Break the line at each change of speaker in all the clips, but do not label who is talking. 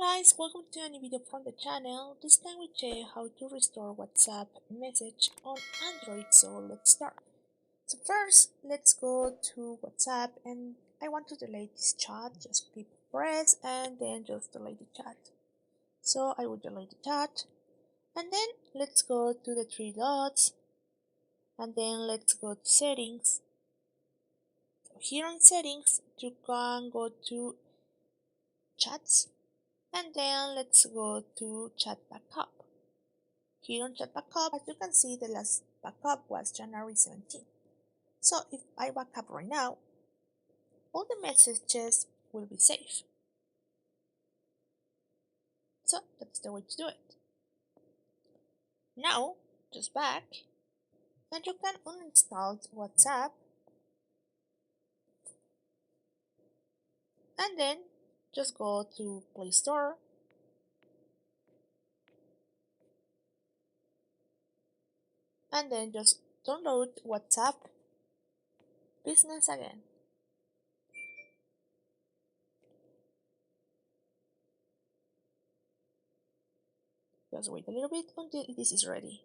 guys, welcome to a new video from the channel. This time we show you how to restore WhatsApp message on Android, so let's start. So first, let's go to WhatsApp and I want to delete this chat. Just click press and then just delete the chat. So I will delete the chat and then let's go to the three dots and then let's go to settings. So here on settings, you can go to chats and then let's go to chat backup. Here on chat backup, as you can see, the last backup was January 17th. So if I back up right now, all the messages will be safe. So that's the way to do it. Now, just back, and you can uninstall WhatsApp and then just go to Play Store and then just download WhatsApp Business again. Just wait a little bit until this is ready.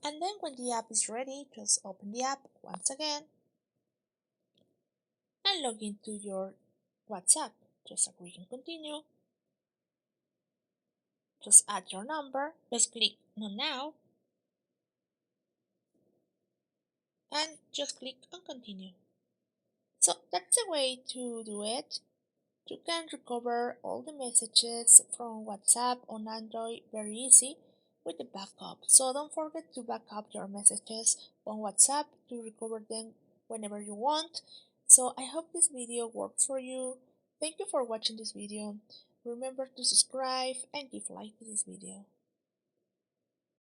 And then when the app is ready, just open the app once again and log into your WhatsApp. Just agree and continue. Just add your number, just click on now and just click on continue. So that's the way to do it. You can recover all the messages from WhatsApp on Android very easy with the backup. So don't forget to back up your messages on WhatsApp to recover them whenever you want. So I hope this video works for you. Thank you for watching this video. Remember to subscribe and give like to this video.